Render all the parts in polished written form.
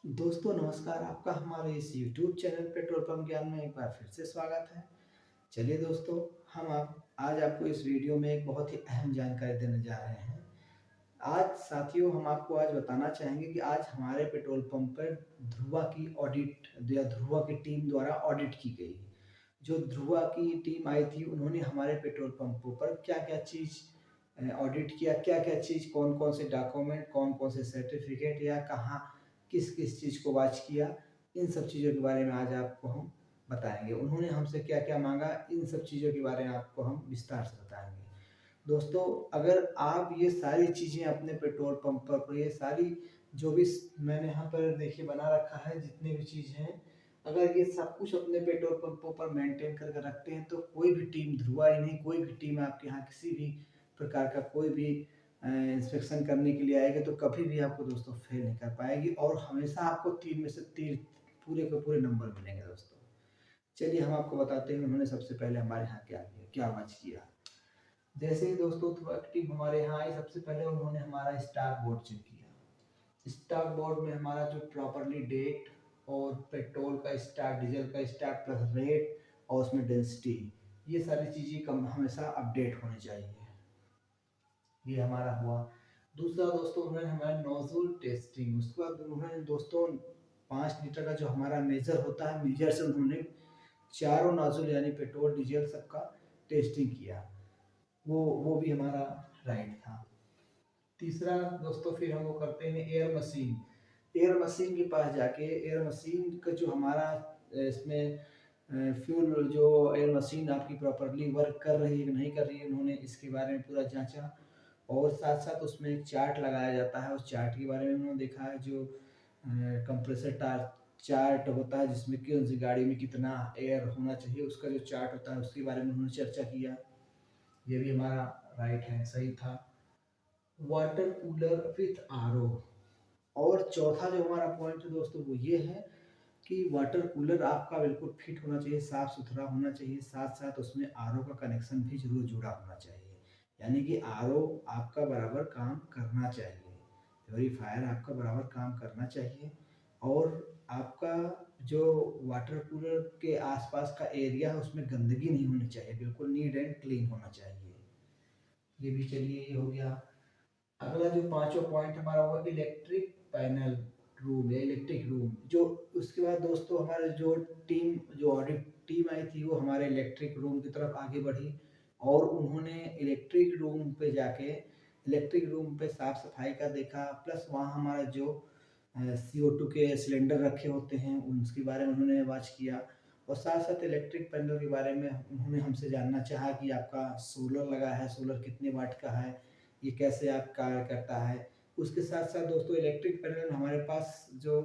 दोस्तों नमस्कार, आपका हमारे इस YouTube चैनल पेट्रोल पंप ज्ञान में एक बार फिर से स्वागत है। चलिए दोस्तों, हम आप आज आपको इस वीडियो में एक बहुत ही अहम जानकारी देने जा रहे हैं। आज साथियों, हम आपको आज बताना चाहेंगे कि आज हमारे पेट्रोल पंप पर ध्रुवा की ऑडिट या ध्रुवा की टीम द्वारा ऑडिट की गई। जो ध्रुवा की टीम आई थी, उन्होंने हमारे पेट्रोल पंपों पर क्या-क्या चीज़ ऑडिट किया, क्या-क्या चीज़, कौन-कौन से डॉक्यूमेंट, कौन-कौन से सर्टिफिकेट या कहाँ किस-किस चीज़ को वॉच किया, इन सब चीज़ों के बारे में आज आपको हम बताएँगे। उन्होंने हमसे क्या-क्या माँगा, इन सब चीज़ों के बारे में आपको हम विस्तार से बताएँगे। दोस्तों, अगर आप ये सारी चीज़ें अपने पेट्रोल पंप पर ये सारी जो भी मैंने यहाँ पर देखिए बना रखा है, जितनी भी चीज़ हैं, अगर ये सब कुछ अपने पेट्रोल पंपों पर मेंटेन करके रखते हैं तो कोई भी टीम, ध्रुवा ही नहीं, कोई भी टीम आपके यहाँ किसी भी प्रकार का कोई भी इंस्पेक्शन करने के लिए आएगी तो कभी भी आपको दोस्तों फेल नहीं कर पाएगी और हमेशा आपको 3 में से 3 पूरे के पूरे नंबर मिलेंगे दोस्तों। चलिए हम आपको बताते हैं उन्होंने सबसे पहले हमारे यहाँ क्या किया, क्या वॉच किया। जैसे ही दोस्तों ध्रुवा की टीम हमारे यहाँ आई, सबसे पहले उन्होंने हमारा स्टॉक बोर्ड चेक किया। स्टॉक बोर्ड में हमारा जो प्रॉपरली डेट और पेट्रोल का स्टॉक, डीजल का स्टॉक प्लस रेट और उसमें डेंसिटी, ये सारी चीज़ें कम हमेशा अपडेट होनी चाहिए। ये हमारा हुआ। दूसरा दोस्तों, उन्होंने हमारा नोजल टेस्टिंग, उसके बाद उन्होंने दोस्तों 5 लीटर का जो हमारा मेजर होता है, मेजर से उन्होंने चारों नोजल यानी पेट्रोल डीजल सबका टेस्टिंग किया। वो भी हमारा राइट था। तीसरा दोस्तों, फिर हम वो करते हैं एयर मशीन। एयर मशीन के पास जाके एयर मशीन का जो हमारा इसमें फ्यूल, जो एयर मशीन आपकी प्रॉपरली वर्क कर रही है कि नहीं कर रही है, उन्होंने इसके बारे में पूरा जांचा। और साथ साथ उसमें एक चार्ट लगाया जाता है, उस चार्ट के बारे में उन्होंने देखा है। जो कंप्रेसर टार चार्ट होता है जिसमें कि उस गाड़ी में कितना एयर होना चाहिए, उसका जो चार्ट होता है उसके बारे में उन्होंने चर्चा किया। ये भी हमारा राइट है, सही था। Water cooler with RO. और चौथा जो हमारा पॉइंट है दोस्तों, वो ये है कि वाटर कूलर आपका बिल्कुल फिट होना चाहिए, साफ सुथरा होना चाहिए, साथ साथ उसमें आरओ का कनेक्शन भी जरूर जुड़ा होना चाहिए। यानी कि आरओ आपका बराबर काम करना चाहिए, प्योरीफायर आपका बराबर काम करना चाहिए। और आपका जो वाटर कूलर के आसपास का एरिया है उसमें गंदगी नहीं होनी चाहिए, बिल्कुल नीट एंड क्लीन होना चाहिए। ये भी चलिए, ये हो गया। अगला जो पांचवा पॉइंट हमारा वो इलेक्ट्रिक पैनल रूम या इलेक्ट्रिक रूम। जो उसके बाद दोस्तों हमारे जो ऑडिट टीम आई थी, वो हमारे इलेक्ट्रिक रूम की तरफ आगे बढ़ी और उन्होंने इलेक्ट्रिक रूम पे जाके इलेक्ट्रिक रूम पे साफ सफाई का देखा, प्लस वहाँ हमारा जो CO2 के सिलेंडर रखे होते हैं उनके बारे में उन्होंने वाच किया। और साथ साथ इलेक्ट्रिक पैनल के बारे में उन्होंने हमसे जानना चाहा कि आपका सोलर लगा है, सोलर कितने वाट का है, ये कैसे आप कार्य करता है। उसके साथ साथ दोस्तों इलेक्ट्रिक पैनल में हमारे पास जो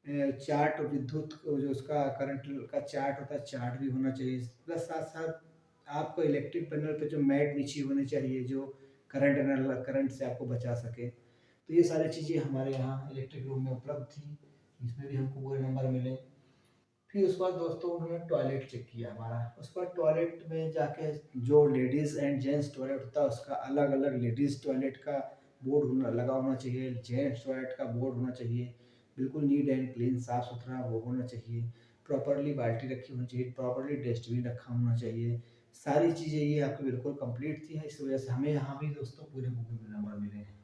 चार्ट, विद्युत जो उसका करंट का चार्ट होता है, चार्ट भी होना चाहिए। प्लस साथ साथ आपको इलेक्ट्रिक पैनल पे जो मैट बिछी होनी चाहिए जो करंट से आपको बचा सके। तो ये सारी चीज़ें हमारे यहाँ इलेक्ट्रिक रूम में उपलब्ध थी, इसमें भी हमको पूरे नंबर मिले। फिर उसके बाद दोस्तों उन्होंने टॉयलेट चेक किया हमारा। उसके बाद टॉयलेट में जाके जो लेडीज़ एंड जेंट्स टॉयलेट होता है उसका अलग अलग, लेडीज़ टॉयलेट का बोर्ड लगा होना चाहिए, जेंट्स टॉयलेट का बोर्ड होना चाहिए, बिल्कुल नीट एंड क्लीन, साफ सुथरा वो होना चाहिए। प्रॉपरली बाल्टी रखी होनी चाहिए, प्रॉपरली डस्टबिन रखा होना चाहिए। सारी चीज़ें ये आपकी बिल्कुल कंप्लीट थी, इस वजह से हमें यहाँ भी दोस्तों पूरे नंबर मिले हैं।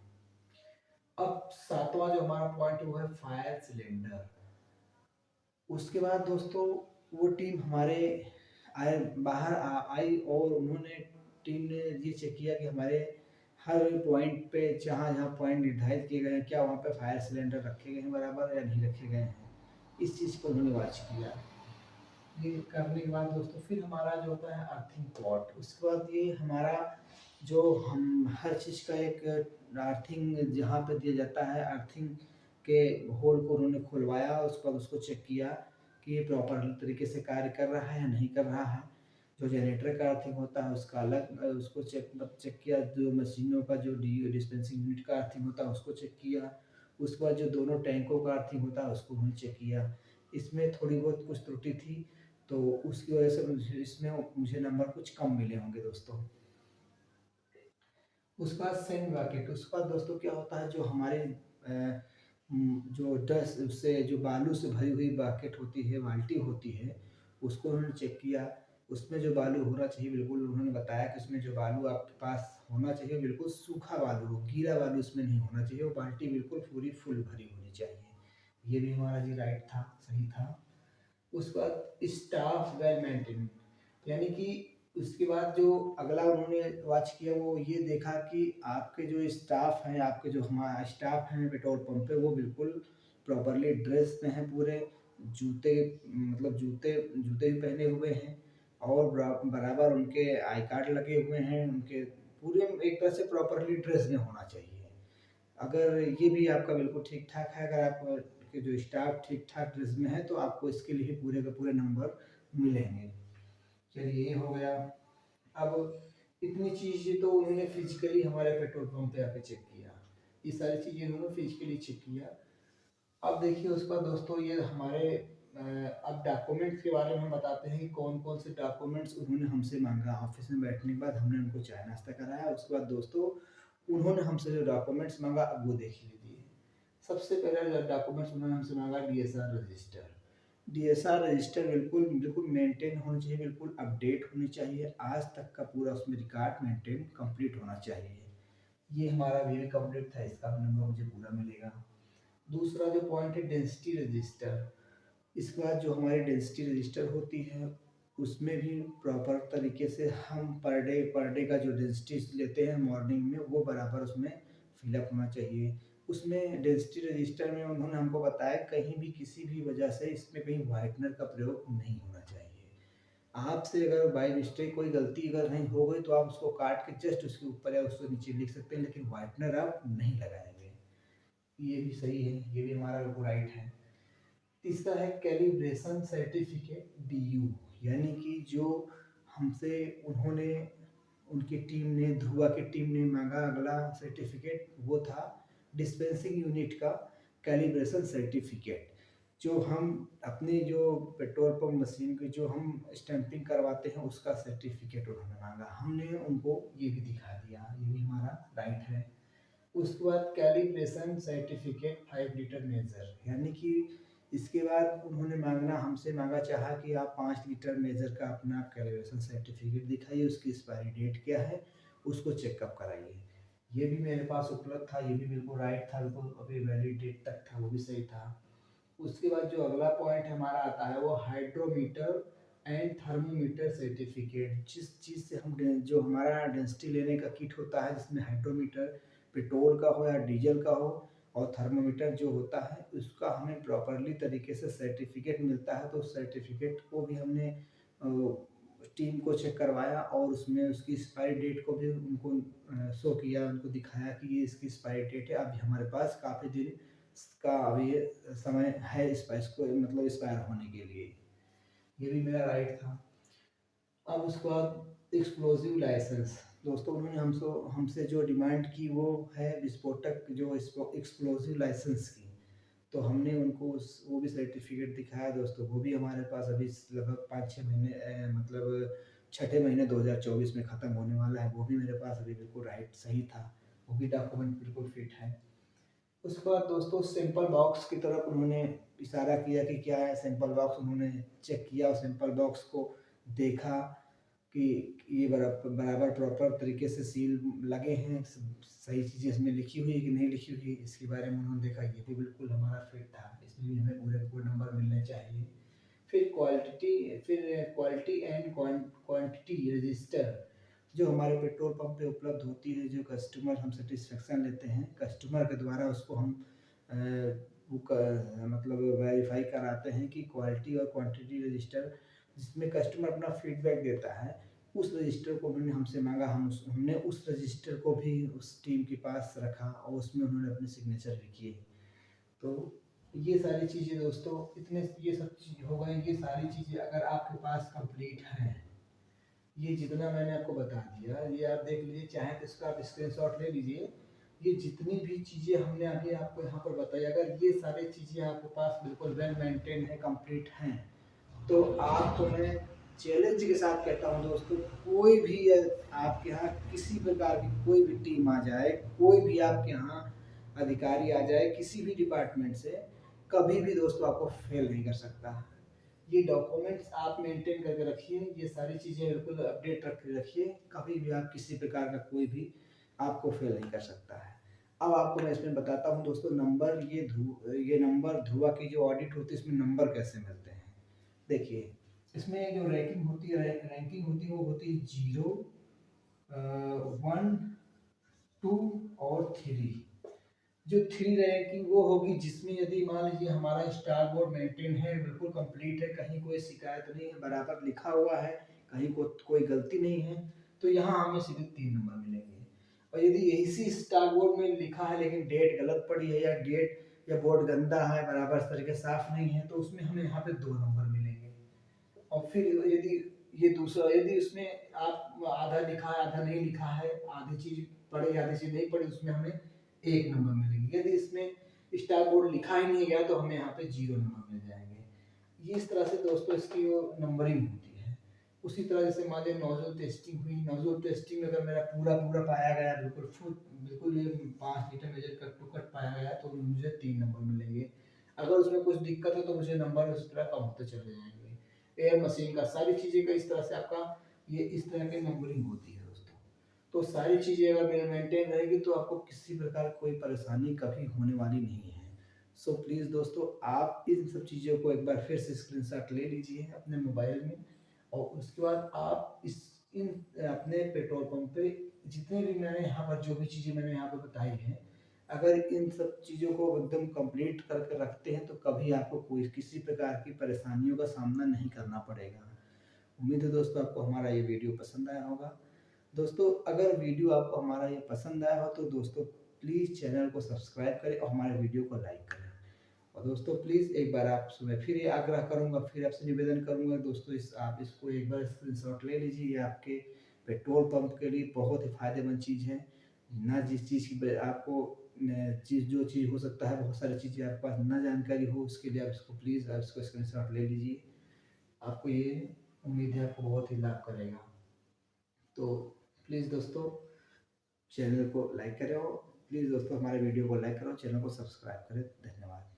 अब सातवां जो हमारा पॉइंट वो है फायर सिलेंडर। उसके बाद दोस्तों वो टीम हमारे बाहर आई और उन्होंने टीम ने ये चेक किया कि हमारे हर पॉइंट पे जहाँ जहाँ पॉइंट निर्धारित किए गए हैं, क्या वहाँ पे फायर सिलेंडर रखे गए हैं बराबर या नहीं रखे गए हैं। इस चीज़ को उन्होंने वॉच किया। ये करने के बाद दोस्तों फिर हमारा जो होता है अर्थिंग पॉट। उसके बाद ये हमारा जो हम हर चीज़ का एक अर्थिंग जहाँ पे दिया जाता है, अर्थिंग के होल को उन्होंने खुलवाया, उसके बाद उसको चेक किया कि ये प्रॉपर तरीके से कार्य कर रहा है या नहीं कर रहा है। जो जनरेटर का अर्थिंग होता है उसका अलग, उसको चेक किया। जो मशीनों का जो डिस्पेंसिंग यूनिट का अर्थिंग होता है उसको चेक किया। उसके बाद जो दोनों टैंकों का अर्थिंग होता है उसको उन्होंने चेक किया। इसमें थोड़ी बहुत कुछ त्रुटि थी तो उसकी वजह से मुझे नंबर कुछ कम मिले होंगे दोस्तों। उसके बाद सेंड बकेट। उसके बाद दोस्तों क्या होता है, जो हमारे जो डस्ट उससे जो बालू से भरी हुई बकेट होती है, बाल्टी होती है, उसको उन्होंने चेक किया। उसमें जो बालू होना चाहिए बिल्कुल उन्होंने बताया कि उसमें जो बालू आपके पास होना चाहिए बिल्कुल सूखा बालू हो, गीला बालू उसमें नहीं होना चाहिए, वो बाल्टी बिल्कुल पूरी फुल भरी होनी चाहिए। ये भी हमारा जी राइट था, सही था। उसके बाद स्टाफ वेल मेंटेन, यानी कि उसके बाद जो अगला उन्होंने वॉच किया वो ये देखा कि आपके जो स्टाफ हैं, आपके जो हमारा स्टाफ हैं पेट्रोल पंप पे, वो बिल्कुल प्रॉपरली ड्रेस में हैं, पूरे जूते मतलब जूते जूते भी पहने हुए हैं और बराबर उनके आई कार्ड लगे हुए हैं, उनके पूरे एक तरह से प्रॉपरली ड्रेस में होना चाहिए। अगर ये भी आपका बिल्कुल ठीक ठाक है, अगर आप के जो स्टाफ ठीक ठाक ड्रेस में है तो आपको इसके लिए पूरे के पूरे नंबर मिलेंगे। चलिए ये हो गया। अब इतनी चीज़ें तो उन्होंने फिजिकली हमारे पेट्रोल पंप पे आके चेक किया, ये सारी चीज़ें उन्होंने फिजिकली चेक किया। अब देखिए उसका दोस्तों ये हमारे अब डॉक्यूमेंट्स के बारे में हम बताते हैं कि कौन कौन से डॉक्यूमेंट्स उन्होंने हमसे मांगा। ऑफिस में बैठने के बाद हमने उनको चाय नाश्ता कराया, उसके बाद दोस्तों उन्होंने हमसे जो डॉक्यूमेंट्स मांगा अब वो देख लीजिए। सबसे पहला डॉक्यूमेंट्स उन्होंने हमसे मांगा डीएसआर रजिस्टर। डीएसआर रजिस्टर बिल्कुल बिल्कुल मेंटेन होनी चाहिए, बिल्कुल अपडेट होनी चाहिए, आज तक का पूरा उसमें रिकॉर्ड मेंटेन कंप्लीट होना चाहिए। ये हमारा भी कंप्लीट था, इसका नंबर मुझे पूरा मिलेगा। दूसरा जो पॉइंट है डेंसिटी रजिस्टर, इसके बाद जो हमारी डेंसिटी रजिस्टर होती है उसमें भी प्रॉपर तरीके से हम पर डे का जो डेंसिटी लेते हैं मॉर्निंग में वो बराबर उसमें फिलअप होना चाहिए। उसमें डेंसिटी रजिस्टर में उन्होंने हमको बताया कहीं भी किसी भी वजह से इसमें कहीं वाइटनर का प्रयोग नहीं होना चाहिए। आपसे अगर बाई मिस्टेक कोई गलती अगर नहीं हो गई तो आप उसको काट के जस्ट उसके ऊपर या उसके नीचे लिख सकते हैं, लेकिन वाइटनर आप नहीं लगाएंगे। ये भी सही है, ये भी हमारा राइट है। तीसरा है कैलिब्रेशन सर्टिफिकेट डीयू, यानी कि जो हमसे उन्होंने उनकी टीम ने ध्रुवा की टीम ने मांगा अगला सर्टिफिकेट, वो था डिस्पेंसिंग यूनिट का कैलिब्रेशन सर्टिफिकेट। जो हम अपनी जो पेट्रोल पंप मशीन की जो हम स्टैंपिंग करवाते हैं उसका सर्टिफिकेट उन्होंने मांगा, हमने उनको ये भी दिखा दिया, ये भी हमारा राइट है। उसके बाद कैलिब्रेशन सर्टिफिकेट 5 लीटर मेजर, यानी कि इसके बाद उन्होंने हमसे मांगा चाहा कि आप 5 लीटर मेजर का अपना कैलिब्रेशन सर्टिफिकेट दिखाइए, उसकी एक्सपायरी डेट क्या है उसको चेकअप कराइए। ये भी मेरे पास उपलब्ध था, ये भी बिल्कुल राइट था, बिल्कुल अभी वैलिड डेट तक था, वो भी सही था। उसके बाद जो अगला पॉइंट हमारा आता है वो हाइड्रोमीटर एंड थर्मोमीटर सर्टिफिकेट। जिस चीज़ से हम जो हमारा डेंसिटी लेने का किट होता है जिसमें हाइड्रोमीटर पेट्रोल का हो या डीजल का हो और थर्मोमीटर जो होता है उसका हमें प्रॉपरली तरीके से सर्टिफिकेट मिलता है, तो उस सर्टिफिकेट को भी हमने टीम को चेक करवाया और उसमें उसकी एक्सपायरी डेट को भी उनको शो किया, उनको दिखाया कि ये इसकी एक्सपायरी डेट है, अभी हमारे पास काफ़ी दिन का अभी समय है इसको मतलब एक्सपायर होने के लिए। ये भी मेरा राइट था। अब उसके बाद एक्सप्लोजिव लाइसेंस, दोस्तों उन्होंने हमसे जो डिमांड की वो है विस्फोटक जो एक्सप्लोजिव लाइसेंस की, तो हमने उनको वो भी सर्टिफिकेट दिखाया दोस्तों, वो भी हमारे पास अभी लगभग 5-6 महीने मतलब छठे महीने 2024 में ख़त्म होने वाला है, वो भी मेरे पास अभी बिल्कुल राइट सही था, वो भी डॉक्यूमेंट बिल्कुल फिट है। उसके बाद दोस्तों सैंपल बॉक्स की तरफ उन्होंने इशारा किया कि क्या है सैंपल बॉक्स, उन्होंने चेक किया और सैंपल बॉक्स को देखा कि ये बराबर प्रॉपर तरीके से सील लगे हैं, सही चीज़ें इसमें लिखी हुई है कि नहीं लिखी हुई, इसके बारे में उन्होंने देखा, ये भी बिल्कुल हमारा फिट था, इसमें भी हमें पूरे पूरे नंबर मिलने चाहिए। फिर क्वालिटी एंड क्वांटिटी रजिस्टर, जो हमारे पेट्रोल पंप पे उपलब्ध होती है, जो कस्टमर हम सेटिस्फेक्शन लेते हैं कस्टमर के द्वारा उसको हम मतलब वेरीफाई कराते हैं कि क्वालिटी और क्वांटिटी रजिस्टर जिसमें कस्टमर अपना फीडबैक देता है, उस रजिस्टर को उन्होंने हमसे मांगा, हमने उस रजिस्टर को भी उस टीम के पास रखा और उसमें उन्होंने अपने सिग्नेचर भी किए। तो ये सारी चीज़ें दोस्तों इतने ये सब चीज़ हो गई, ये सारी चीज़ें अगर आपके पास कंप्लीट हैं, ये जितना मैंने आपको बता दिया ये आप देख लीजिए, चाहे तो इसका आप स्क्रीनशॉट ले लीजिए। ये जितनी भी चीज़ें हमने अभी आपको यहाँ पर बताई, अगर ये सारी चीज़ें आपके पास बिल्कुल वेल मेंटेन है, कंप्लीट हैं, तो आपको मैं चैलेंज के साथ कहता हूँ दोस्तों, कोई भी आपके यहाँ किसी प्रकार की कोई भी टीम आ जाए, कोई भी आपके यहाँ अधिकारी आ जाए किसी भी डिपार्टमेंट से, कभी भी दोस्तों आपको फेल नहीं कर सकता। ये डॉक्यूमेंट्स आप मेंटेन करके रखिए, ये सारी चीज़ें बिल्कुल अपडेट रख के रखिए, कभी भी आप किसी प्रकार का कोई भी आपको फेल नहीं कर सकता है। अब आपको मैं इसमें बताता हूँ दोस्तों नंबर, ये नंबर ध्रुवा की जो ऑडिट होती है इसमें नंबर कैसे मिलते हैं। देखिए इसमें जो रैंकिंग होती है वो होती है 0, 1, 2 और 3। जो 3 रैंकिंग वो होगी जिसमें यदि मान लीजिए हमारा स्टार बोर्ड मेंटेन है, बिल्कुल कंप्लीट है, कहीं कोई शिकायत नहीं है, बराबर लिखा हुआ है, कहीं कोई गलती नहीं है, तो यहाँ हमें सीधे 3 नंबर मिलेंगे। और यदि इसी स्टार बोर्ड में लिखा है लेकिन डेट गलत पड़ी है, या डेट या बोर्ड गंदा है, बराबर इस तरीके साफ नहीं है, तो उसमें हमें यहाँ पे 2 नंबर मिलेंगे। और फिर यदि ये दूसरा, यदि उसमें आप आधा लिखा है आधा नहीं लिखा है, आधी चीज पढ़ी आधी चीज नहीं पढ़ी, उसमें हमें 1 नंबर मिलेंगे। यदि इसमें स्टार बोर्ड लिखा ही नहीं गया तो हमें यहाँ पे 0 नंबर मिल जाएंगे। ये इस तरह से दोस्तों इसकी वो नंबरिंग होती है। उसी तरह जैसे मान लीजिए नोजल टेस्टिंग हुई, नोजल टेस्टिंग में अगर मेरा पूरा पूरा पाया गया, बिल्कुल ये 5 litre major cut to cut पाया गया, तो मुझे 3 नंबर मिलेंगे। अगर उसमें कुछ दिक्कत है तो मुझे नंबर उस तरह कम होते चले जाएंगे। एयर मशीन का सारी चीज़ें का इस तरह से आपका ये इस तरह की नंबरिंग होती है दोस्तों। तो सारी चीज़ें अगर मेंटेन रहेगी तो आपको किसी प्रकार कोई परेशानी कभी होने वाली नहीं है। सो प्लीज़ दोस्तों आप इन सब चीज़ों को एक बार फिर से स्क्रीनशॉट ले लीजिए अपने मोबाइल में, और उसके बाद आप इन अपने पेट्रोल पंप पे जितने भी मैंने यहाँ पर जो भी चीज़ें मैंने यहाँ पर बताई हैं, अगर इन सब चीज़ों को एकदम कंप्लीट करके रखते हैं तो कभी आपको कोई किसी प्रकार की परेशानियों का सामना नहीं करना पड़ेगा। उम्मीद है दोस्तों आपको हमारा ये वीडियो पसंद आया होगा। दोस्तों अगर वीडियो आपको हमारा ये पसंद आया हो तो दोस्तों प्लीज़ चैनल को सब्सक्राइब करें और हमारे वीडियो को लाइक करें। और दोस्तों प्लीज़ एक बार आपसे मैं फिर ये आग्रह करूँगा, फिर आपसे निवेदन करूँगा दोस्तों, आप इसको एक बार स्क्रीनशॉट ले लीजिए। ये आपके पेट्रोल पंप के लिए बहुत ही फ़ायदेमंद चीज़ है। ना जिस चीज़ की आपको जो चीज़ हो सकता है, बहुत सारी चीज़ें आपके पास ना जानकारी हो, उसके लिए आप इसको प्लीज़ आप इसको स्क्रीनशॉट ले लीजिए। आपको ये उम्मीद है आपको बहुत ही लाभ करेगा। तो प्लीज़ दोस्तों चैनल को लाइक करें, और प्लीज़ दोस्तों हमारे वीडियो को लाइक करो, चैनल को सब्सक्राइब करें। धन्यवाद।